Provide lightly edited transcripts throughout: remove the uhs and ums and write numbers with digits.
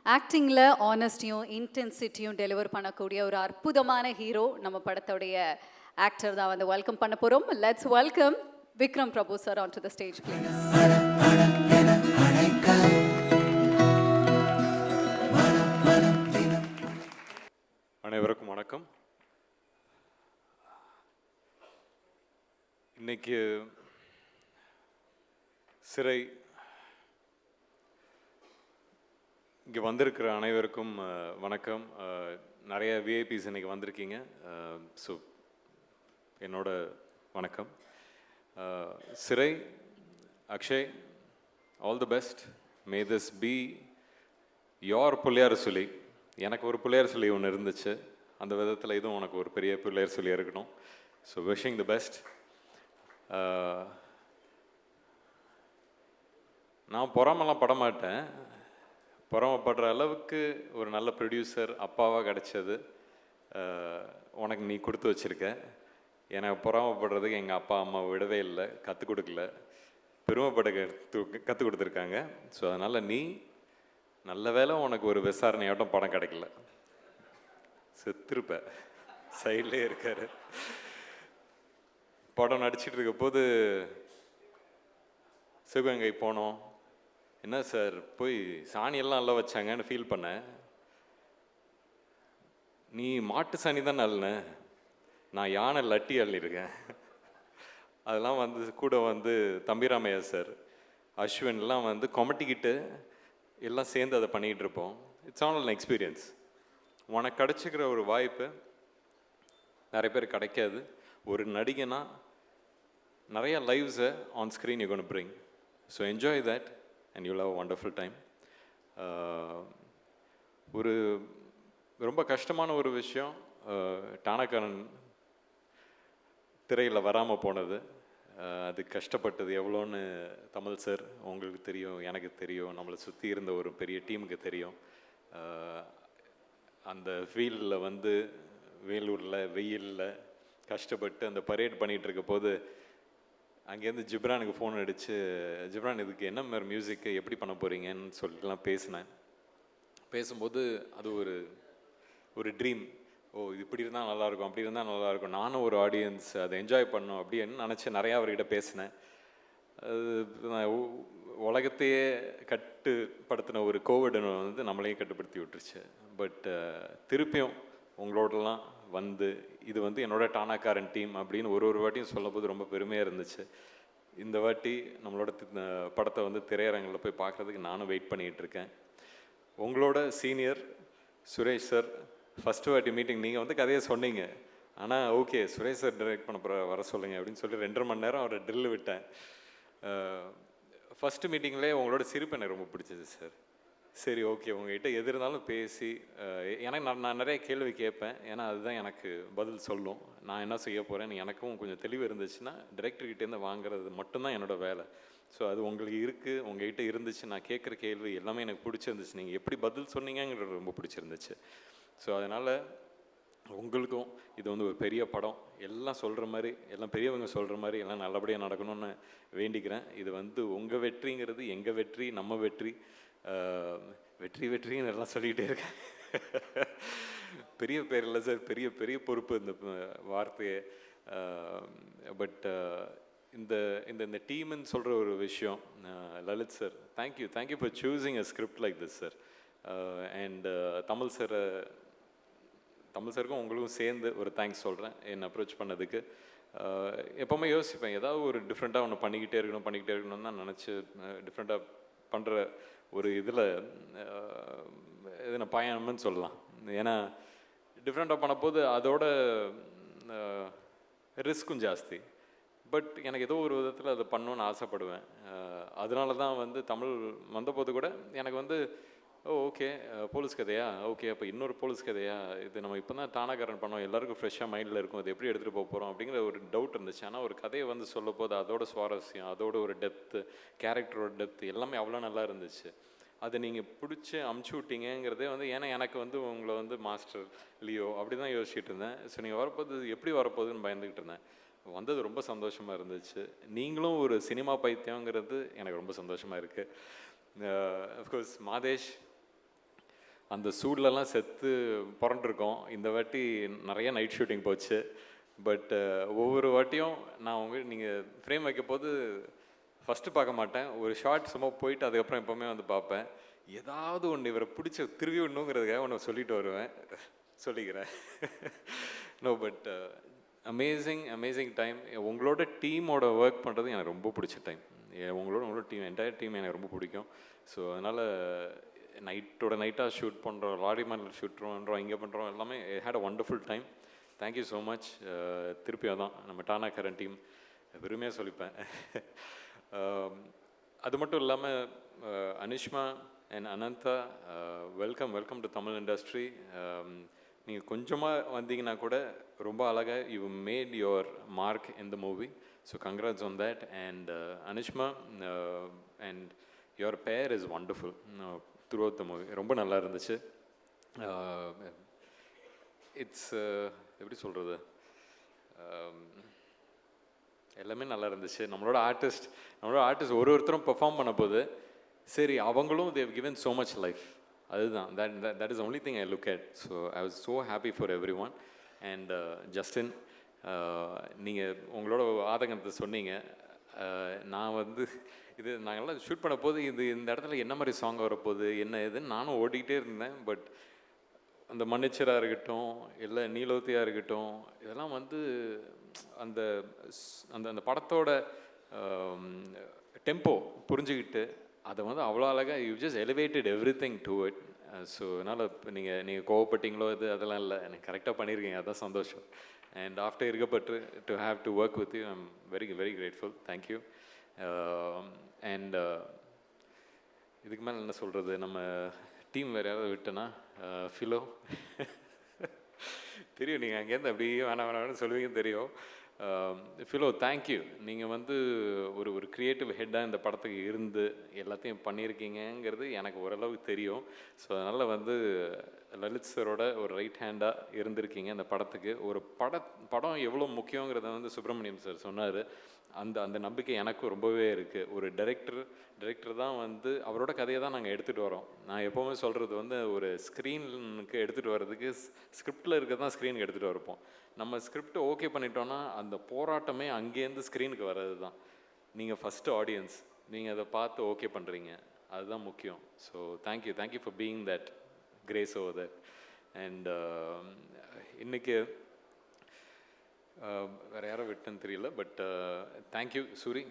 ஆக்டிங்கில் ஆனஸ்டியும் இன்டென்சிட்டியும் deliver பண்ணக்கூடிய ஒரு அற்புதமான ஹீரோ நம்ம படத்தோடைய ஆக்டர் தான் வந்து வெல்கம் பண்ண போகிறோம். Let's welcome Vikram Prabhu sir on to the stage please. அனைவருக்கும் வணக்கம். இன்னைக்கு சிறை இங்கே வந்திருக்கிற அனைவருக்கும் வணக்கம். நிறைய விஐபிஸ் இன்னைக்கு வந்திருக்கீங்க. ஸோ என்னோட வணக்கம். சிறை, Akshay, all the best. Me this be your Pillaiyar சொல்லி. எனக்கு ஒரு பிள்ளையார் சொல்லி ஒன்று இருந்துச்சு, அந்த விதத்தில் இதுவும் உனக்கு ஒரு பெரிய பிள்ளையார் சொல்லி இருக்கணும். So wishing the best. நான் பொறாமலாம் படமாட்டேன். பொறாமப்படுற அளவுக்கு ஒரு நல்ல ப்ரொடியூசர் அப்பாவாக கிடச்சது உனக்கு நீ கொடுத்து வச்சுருக்க. எனக்கு பொறாமப்படுறதுக்கு எங்கள் அப்பா அம்மா விடவே இல்லை, கற்றுக் கொடுக்கல, பெருமைப்பட கற்றுக் கொடுத்துருக்காங்க. ஸோ அதனால் நீ நல்ல வேலை உனக்கு ஒரு விசாரணையாட்டம் படம் கிடைக்கல, செத்துருப்ப. சைட்லேயே இருக்காரு. படம் நடிச்சிட்டு இருக்க போது சிவகங்கை போனோம். என்ன சார் போய் சாணியெல்லாம் நல்லா வச்சாங்கன்னு ஃபீல் பண்ணேன். நீ மாட்டு சாணி தான் நல்ல, நான் யானை லட்டி அள்ளியிருக்கேன். அதெல்லாம் வந்து கூட வந்து தம்பிராமையா சார், அஸ்வின்லாம் வந்து கொமட்டிக்கிட்டு எல்லாம் சேர்ந்து அதை பண்ணிக்கிட்டு இருப்போம். It's all an experience. உனக்கு கிடச்சிக்கிற ஒரு வாய்ப்பு நிறைய பேர் கிடைக்காது. ஒரு நடிகனா நிறைய லைவ்ஸை on screen you can bring. So enjoy that and you have wonderful time. ஒரு ரொம்ப கஷ்டமான ஒரு விஷயம், டானாக்காரன் திரையில் வராமல் போனது. அது கஷ்டப்பட்டது எவ்வளோன்னு தமிழ் சார் உங்களுக்கு தெரியும், எனக்கு தெரியும், நம்மளை சுற்றி இருந்த ஒரு பெரிய டீமுக்கு தெரியும். அந்த ஃபீல்டில் வந்து வேலூரில் வெயிலில் கஷ்டப்பட்டு அந்த பரேட் பண்ணிகிட்டு இருக்க போது அங்கேருந்து ஜிப்ரானுக்கு ஃபோன் அடித்து, ஜிப்ரான் இதுக்கு என்ன மாதிரி மியூசிக்கு எப்படி பண்ண போகிறீங்கன்னு சொல்லிட்டுலாம் பேசினேன். பேசும்போது அது ஒரு ட்ரீம். ஓ இது இப்படி இருந்தால் நல்லாயிருக்கும், அப்படி இருந்தால் நல்லாயிருக்கும், நானும் ஒரு ஆடியன்ஸ் அதை என்ஜாய் பண்ணோம் அப்படின்னு நினச்சி நிறையா அவர்கிட்ட பேசினேன். அது உலகத்தையே கட்டுப்படுத்தின ஒரு கோவிட் வந்து நம்மளையும் கட்டுப்படுத்தி விட்டுருச்சு. பட் திருப்பியும் உங்களோடலாம் வந்து இது வந்து என்னோட டானாக்காரன் டீம் அப்படின்னு ஒரு வாட்டியும் சொல்லும்போது ரொம்ப பெருமையாக இருந்துச்சு. இந்த வாட்டி நம்மளோட படத்தை வந்து திரையரங்கில் போய் பார்க்குறதுக்கு நானும் வெயிட் பண்ணிகிட்டு இருக்கேன். உங்களோட சீனியர் சுரேஷ் சார், ஃபஸ்ட்டு வாட்டி மீட்டிங் நீங்கள் வந்து கதையை சொன்னீங்க, ஆனால் ஓகே சுரேஷ் சார் டைரக்ட் பண்ண போகிற வர சொல்லுங்கள் அப்படின்னு சொல்லி 2.5 மணி நேரம் அவரை ட்ரில் விட்டேன். ஃபஸ்ட்டு மீட்டிங்லேயே உங்களோட சிரிப்பு எனக்கு ரொம்ப பிடிச்சது சார். சரி ஓகே உங்கள்கிட்ட எது இருந்தாலும் பேசி, ஏன்னா நான் நிறைய கேள்வி கேட்பேன், ஏன்னா அதுதான் எனக்கு பதில் சொல்லும். நான் என்ன செய்ய போகிறேன்னு எனக்கும் கொஞ்சம் தெளிவு இருந்துச்சுன்னா டைரக்டர்கிட்டேருந்து வாங்குறது மட்டும்தான் என்னோடய வேலை. ஸோ அது உங்களுக்கு இருக்குது, உங்கள்கிட்ட இருந்துச்சு. நான் கேட்குற கேள்வி எல்லாமே எனக்கு பிடிச்சிருந்துச்சு, நீங்கள் எப்படி பதில் சொன்னீங்கிறது ரொம்ப பிடிச்சிருந்துச்சு. ஸோ அதனால் உங்களுக்கும் இது வந்து ஒரு பெரிய படம், எல்லாம் சொல்கிற மாதிரி, எல்லாம் பெரியவங்க சொல்கிற மாதிரி எல்லாம் நல்லபடியாக நடக்கணும்னு வேண்டிக்கிறேன். இது வந்து உங்கள் வெற்றிங்கிறது எங்கள் வெற்றி, நம்ம வெற்றி. வெற்றி வெற்றின்னு எல்லாம் சொல்லிகிட்டே இருக்கேன். பெரிய பேர் இல்லை சார், பெரிய பெரிய பொறுப்பு இந்த வார்த்தையை. பட் இந்த இந்த இந்த டீம்னு சொல்கிற ஒரு விஷயம், Lalit sir thank you for choosing a script like this sir. And Tamil சாருக்கும் உங்களுக்கும் சேர்ந்து ஒரு தேங்க்ஸ் சொல்கிறேன் என்னை அப்ரோச் பண்ணதுக்கு. எப்போவுமே யோசிப்பேன் ஏதாவது ஒரு டிஃப்ரெண்ட்டாக ஒன்று பண்ணிக்கிட்டே இருக்கணும்னு தான் நினச்சி டிஃப்ரெண்ட்டாக பண்ணுற ஒரு இதில் நான் பயணம்னு சொல்லலாம். ஏன்னா டிஃப்ரெண்ட்டாக பண்ணப்போது அதோட ரிஸ்க்கும் ஜாஸ்தி. பட் எனக்கு ஏதோ ஒரு விதத்தில் அதை பண்ணணுன்னு ஆசைப்படுவேன். அதனால தான் வந்து தமிழ் வந்தபோது கூட எனக்கு வந்து ஓகே போலீஸ் கதையா, ஓகே அப்போ இன்னொரு போலீஸ் கதையா, இது நம்ம இப்போ தான் டானாக்காரன் பண்ணோம், எல்லாருக்கும் ஃப்ரெஷ்ஷாக மைண்டில் இருக்கும், அது எப்படி எடுத்துகிட்டு போக போகிறோம் அப்படிங்கிற ஒரு டவுட் இருந்துச்சு. ஆனால் ஒரு கதையை வந்து சொல்ல போது அதோட சுவாரஸ்யம், அதோட ஒரு டெப்த்து, கேரக்டரோட டெப்த்து எல்லாமே அவ்வளோ நல்லா இருந்துச்சு. அதை நீங்கள் பிடிச்சி அமுச்சு விட்டீங்கிறதே வந்து, ஏன்னா எனக்கு வந்து உங்களை வந்து மாஸ்டர் லியோ அப்படி தான் யோசிச்சுட்டு இருந்தேன். ஸோ நீங்கள் வரப்போது எப்படி வரப்போகுதுன்னு பயந்துக்கிட்டு இருந்தேன். வந்தது ரொம்ப சந்தோஷமாக இருந்துச்சு. நீங்களும் ஒரு சினிமா பைத்தியங்கிறது எனக்கு ரொம்ப சந்தோஷமாக இருக்குது. அஃப்கோர்ஸ் மாதேஷ் அந்த சூட்லலாம் செத்து புரண்டிருக்கோம். இந்த வாட்டி நிறைய நைட் ஷூட்டிங் போச்சு. பட் ஒவ்வொரு வாட்டியும் நான் நீங்கள் ஃப்ரேம் வைக்கும்போது ஃபஸ்ட்டு பார்க்க மாட்டேன். ஒரு ஷார்ட் சும்மா போயிட்டு அதுக்கப்புறம் எப்போவுமே வந்து பார்ப்பேன். ஏதாவது ஒன்று இவரை பிடிச்ச திருவி விடணுங்கிறதுக்காக ஒன்று சொல்லிட்டு வருவேன். சொல்லிக்கிறேன். No but amazing time. உங்களோட டீமோட ஒர்க் பண்ணுறது எனக்கு ரொம்ப பிடிச்ச டைம். உங்களோட டீம் என்டையர் டீம் எனக்கு ரொம்ப பிடிக்கும். ஸோ அதனால் நைட்டாக ஷூட் பண்ணுறோம், லாரி மேனில் ஷூட் பண்ணுறோம், இங்கே பண்ணுறோம், எல்லாமே had a wonderful time. Thank you so much. திருப்பி அதான் நம்ம டானாக்காரன் டீம் பெருமையாக சொல்லிப்பேன். அது மட்டும் இல்லாமல் Anishma and Ananta, welcome to Tamil industry. நீங்கள் கொஞ்சமாக வந்தீங்கன்னா கூட ரொம்ப அழகாக you made your mark in the movie. So congrats on that. And Anishma and your pair is wonderful throughout the movie. ரொம்ப நல்லா இருந்துச்சு. இட்ஸ் எப்படி சொல்கிறது, எல்லாமே நல்லா இருந்துச்சு. நம்மளோட ஆர்டிஸ்ட் ஒருத்தரும் பெர்ஃபார்ம் பண்ண போது சரி அவங்களும் they've given so much life. அதுதான் that is only thing I look at. So I was so happy for everyone. And Justin, நீங்கள் உங்களோட ஆதங்கத்தை சொன்னீங்க. நான் நாங்கள்லாம் ஷூட் பண்ண போது இந்த இடத்துல என்ன மாதிரி சாங் வரப்போகுது என்ன இதுன்னு நானும் ஓடிக்கிட்டே இருந்தேன். பட் அந்த மன்னிச்சராக இருக்கட்டும், இல்லை நீலோத்தியாக இருக்கட்டும், இதெல்லாம் அந்த அந்த படத்தோட டெம்போ புரிஞ்சுக்கிட்டு அதை அவ்வளோ அழகாக you just elevated every thing to it. So அதனால் இப்போ நீங்கள் கோவப்பட்டீங்களோ அதெல்லாம் இல்லை, எனக்கு கரெக்டாக பண்ணியிருக்கீங்க, அதுதான் சந்தோஷம். அண்ட் ஆஃப்டர் இருக்கப்பட்டு to have to work with you I am very grateful. Thank you. And இதுக்கு மேலே என்ன சொல்கிறது, நம்ம டீம் வேறு யாராவது விட்டேன்னா ஃபிலோ தெரியும், நீங்கள் அங்கேருந்து அப்படியே வேணாம்னு சொல்லுவீங்க தெரியும். Philo thank you. நீங்கள் ஒரு க்ரியேட்டிவ் ஹெட்டாக இந்த படத்துக்கு இருந்து எல்லாத்தையும் பண்ணியிருக்கீங்கிறது எனக்கு ஓரளவுக்கு தெரியும். ஸோ அதனால் லலித் சரோட ஒரு ரைட் ஹேண்டாக இருந்திருக்கீங்க இந்த படத்துக்கு. ஒரு படம் எவ்வளோ முக்கியங்கிறத சுப்பிரமணியம் சார் சொன்னார். அந்த நம்பிக்கை எனக்கும் ரொம்பவே இருக்குது. ஒரு டைரக்டர் தான் அவரோட கதையை தான் நாங்கள் எடுத்துகிட்டு வரோம். நான் எப்போவுமே சொல்கிறது ஒரு ஸ்க்ரீனுக்கு எடுத்துகிட்டு வர்றதுக்கு ஸ்கிரிப்டில் இருக்க தான் ஸ்க்ரீனுக்கு எடுத்துகிட்டு வரப்போம். நம்ம ஸ்கிரிப்டை ஓகே பண்ணிட்டோன்னா அந்த போராட்டமே அங்கேருந்து ஸ்க்ரீனுக்கு வர்றது தான். நீங்கள் ஃபஸ்ட்டு ஆடியன்ஸ், நீங்கள் அதை பார்த்து ஓகே பண்ணுறீங்க, அதுதான் முக்கியம். So thank you for being that grace over that. And இன்றைக்கி வேறு யாரோ விட்டுன்னு தெரியல, but thank you Soori,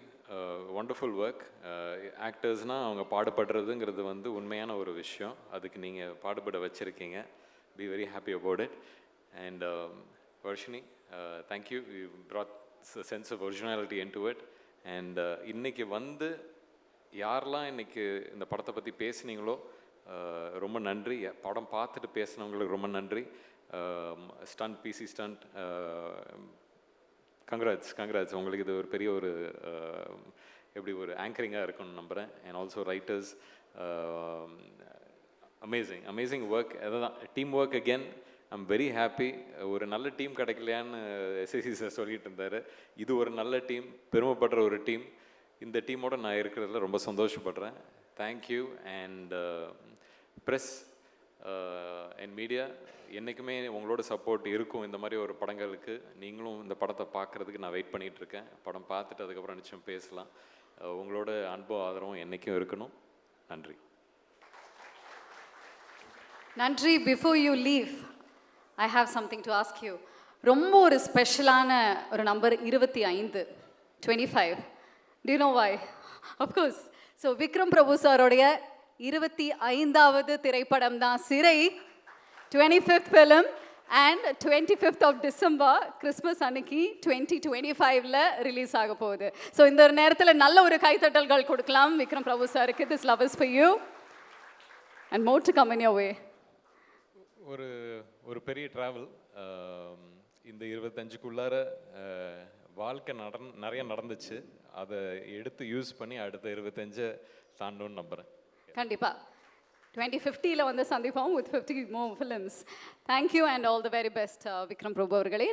wonderful work. ஆக்டர்ஸ்னால் அவங்க பாடுபடுறதுங்கிறது உண்மையான ஒரு விஷயம். அதுக்கு நீங்கள் பாடுபட வச்சுருக்கீங்க. Be very happy about it. And Varshini, thank you, you brought a sense of originality into it. And இன்றைக்கி யாரெல்லாம் இன்றைக்கி இந்த படத்தை பற்றி பேசுனீங்களோ ரொம்ப நன்றி. படம் பார்த்துட்டு பேசுனவங்களுக்கு ரொம்ப நன்றி. PC stunt, congrats. உங்களுக்கு இது ஒரு பெரிய எப்படி ஒரு ஆங்கரிங்காக இருக்குன்னு நம்புகிறேன். And also writers, amazing work. அதுதான் team work again. I'm very happy. ஒரு நல்ல டீம் கிடைக்கலையான்னு எஸ்எஸ்சி சார் சொல்லிட்டு இருந்தார். இது ஒரு நல்ல டீம், பெருமைப்படுற ஒரு டீம். இந்த டீமோட நான் இருக்கிறதுல ரொம்ப சந்தோஷப்படுறேன். Thank you. And press and media, என்றைக்குமே உங்களோட சப்போர்ட் இருக்கும் இந்த மாதிரி ஒரு படங்களுக்கு. நீங்களும் இந்த படத்தை பார்க்குறதுக்கு நான் வெயிட் பண்ணிகிட்ருக்கேன். படம் பார்த்துட்டு அதுக்கப்புறம் நிச்சயம் பேசலாம். உங்களோட அன்பும் ஆதரவும் என்றைக்கும் இருக்கணும். நன்றி. நன்றி. Before you leave, I have something to ask you. ரொம்ப ஒரு ஸ்பெஷலான ஒரு number 25. Do you know why? Of course. So Vikram Prabhu சாரோடைய 25வது திரைப்படம் தான் சிறை. 25th film and 25th of December, Christmas அன்னைக்கு 2025ல ரிலீஸ் ஆக போகுது. ஸோ இந்த ஒரு நேரத்தில் நல்ல ஒரு கைத்தட்டல்கள் கொடுக்கலாம் விக்ரம் பிரபு சாருக்கு. This love is for you and more to come in your way. ஒரு பெரிய ட்ராவல் இந்த 25க்குள்ளார வாழ்க்கை நிறைய நடந்துச்சு. அதை எடுத்து யூஸ் பண்ணி அடுத்த 25 தாண்டோன்னு நம்புகிறேன். கண்டிப்பாக 2050ல சந்திப்போம் with 50 more films. Thank you and all the very best, Vikram Prabhu அவர்களே.